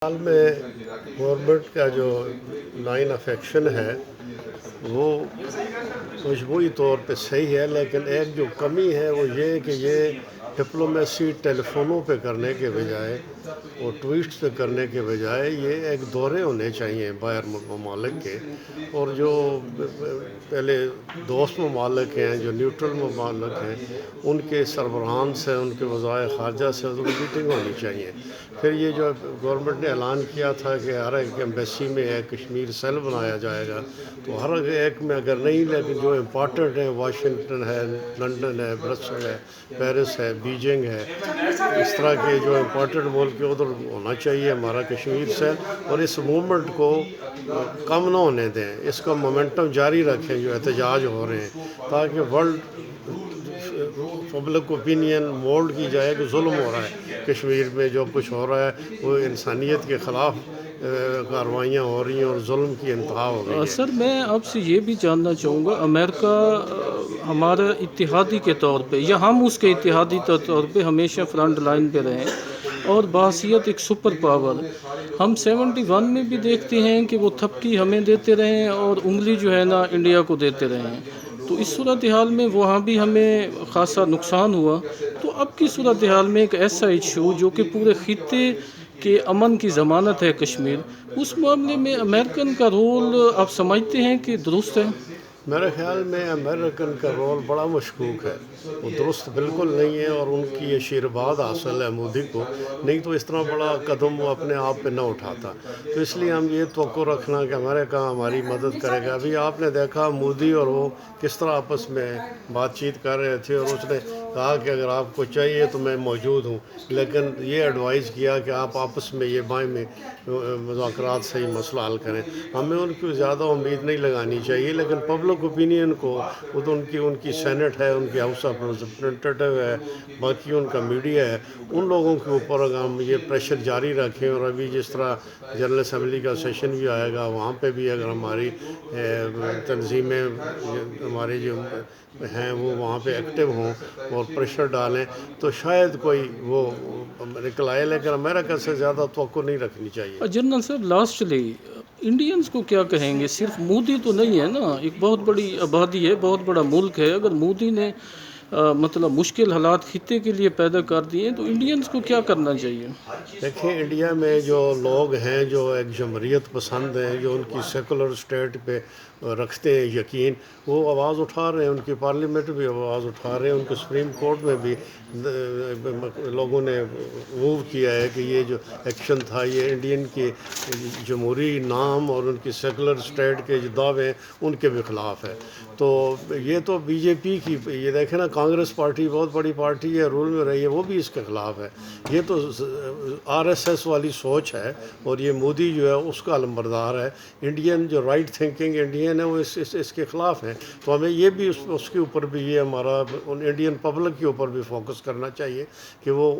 حال میں گورنمنٹ کا جو لائن آف ایکشن ہے وہ مجموعی طور پہ صحیح ہے، لیکن ایک جو کمی ہے وہ یہ کہ یہ ڈپلومیسی ٹیلی فونوں پہ کرنے کے بجائے اور ٹویٹس پہ کرنے کے بجائے یہ ایک دورے ہونے چاہیے باہر ممالک کے، اور جو پہلے دوست ممالک ہیں، جو نیوٹرل ممالک ہیں، ان کے سربراہان سے، ان کے وزرائے خارجہ سے میٹنگ ہونی چاہیے۔ پھر یہ جو گورنمنٹ نے اعلان کیا تھا کہ ہر ایک ایمبیسی میں ایک کشمیر سیل بنایا جائے گا، تو ہر ایک میں اگر نہیں، لیکن جو امپورٹنٹ ہیں، واشنگٹن ہے، لنڈن ہے، برسل ہے، پیرس ہے، بیجنگ ہے، اس طرح کے جو امپورٹنٹ ملک ادھر ہونا چاہیے ہمارا کشمیر سیل، اور اس موومنٹ کو کم نہ ہونے دیں، اس کا مومنٹم جاری رکھیں جو احتجاج ہو رہے ہیں، تاکہ ورلڈ پبلک اوپینین مولڈ کی جائے کہ ظلم ہو رہا ہے کشمیر میں، جو کچھ ہو رہا ہے وہ انسانیت کے خلاف کارروائیاں ہو رہی ہیں اور ظلم کی انتہا ہو گئی ہے۔ سر، میں آپ سے یہ بھی جاننا چاہوں گا، امریکہ ہمارا اتحادی کے طور پہ، یا ہم اس کے اتحادی کے طور پہ ہمیشہ فرنٹ لائن پہ رہے ہیں اور بحیثیت ایک سپر پاور، ہم 71 میں بھی دیکھتے ہیں کہ وہ تھپکی ہمیں دیتے رہے ہیں اور انگلی جو ہے نا انڈیا کو دیتے رہے ہیں، تو اس صورتحال میں وہاں بھی ہمیں خاصا نقصان ہوا۔ تو اب کی صورتحال میں ایک ایسا ایشو جو کہ پورے خطے کہ امن کی ضمانت ہے کشمیر، اس معاملے میں امریکن کا رول آپ سمجھتے ہیں کہ درست ہے؟ میرے خیال میں امریکن کا رول بڑا مشکوک ہے، وہ درست بالکل نہیں ہے، اور ان کی یہ آشیرواد حاصل ہے مودی کو، نہیں تو اس طرح بڑا قدم وہ اپنے آپ پہ نہ اٹھاتا۔ تو اس لیے ہم یہ توقع رکھنا کہ امریکہ ہماری مدد کرے گا۔ ابھی آپ نے دیکھا مودی اور وہ کس طرح آپس میں بات چیت کر رہے تھے، اور اس نے کہا کہ اگر آپ کو چاہیے تو میں موجود ہوں، لیکن یہ ایڈوائز کیا کہ آپ آپس میں یہ بائیں میں مذاکرات سے ہی مسئلہ حل کریں۔ ہمیں ان کو زیادہ امید نہیں لگانی چاہیے، لیکن پبلک اوپینین کو، وہ تو ان کی سینٹ ہے، ان کی ہاؤس آف ریپرزنٹیٹیو ہے، باقی ان کا میڈیا ہے، ان لوگوں کے اوپر اگر ہم یہ پریشر جاری رکھیں، اور ابھی جس طرح جنرل اسمبلی کا سیشن بھی آئے گا، وہاں پہ بھی اگر ہماری تنظیمیں، ہمارے جو ہیں وہ وہاں پہ ایکٹیو ہوں اور پریشر ڈالیں، تو شاید کوئی وہ نکل آئے، لیکن امریکہ سے زیادہ توقع نہیں رکھنی چاہیے۔ جنرل صاحب، لاسٹلی انڈینز کو کیا کہیں گے؟ صرف مودی تو نہیں ہے نا، ایک بہت بڑی آبادی ہے، بہت بڑا ملک ہے، اگر مودی نے مطلب مشکل حالات خطے کے لیے پیدا کر دیے ہیں تو انڈینز کو کیا کرنا چاہیے؟ دیکھیں، انڈیا میں جو لوگ ہیں جو ایک جمہوریت پسند ہیں، جو ان کی سیکولر اسٹیٹ پہ رکھتے ہیں یقین، وہ آواز اٹھا رہے ہیں، ان کی پارلیمنٹ بھی آواز اٹھا رہے ہیں، ان کے سپریم کورٹ میں بھی لوگوں نے موو کیا ہے کہ یہ جو ایکشن تھا یہ انڈین کی جمہوری نام اور ان کی سیکولر اسٹیٹ کے جو دعوے ہیں ان کے بھی خلاف ہے۔ تو یہ تو بی جے پی کی، یہ دیکھیں نا، کانگریس پارٹی بہت بڑی پارٹی ہے، رول میں رہی ہے، وہ بھی اس کے خلاف ہے۔ یہ تو آر ایس ایس والی سوچ ہے، اور یہ مودی جو ہے اس کا علمبردار ہے۔ انڈین جو رائٹ تھنکنگ انڈین ہے وہ اس کے خلاف ہیں، تو ہمیں یہ بھی اس کے اوپر بھی، یہ ہمارا انڈین پبلک کے اوپر بھی فوکس کرنا چاہیے کہ وہ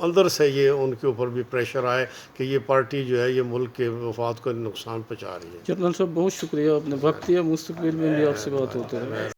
اندر سے یہ ان کے اوپر بھی پریشر آئے کہ یہ پارٹی جو ہے یہ ملک کے مفاد کو نقصان پہنچا رہی ہے۔ جنرل صاحب، بہت شکریہ، آپ نے وقت دیا، مستقبل میں بھی آپ سے بات ہوتے رہے۔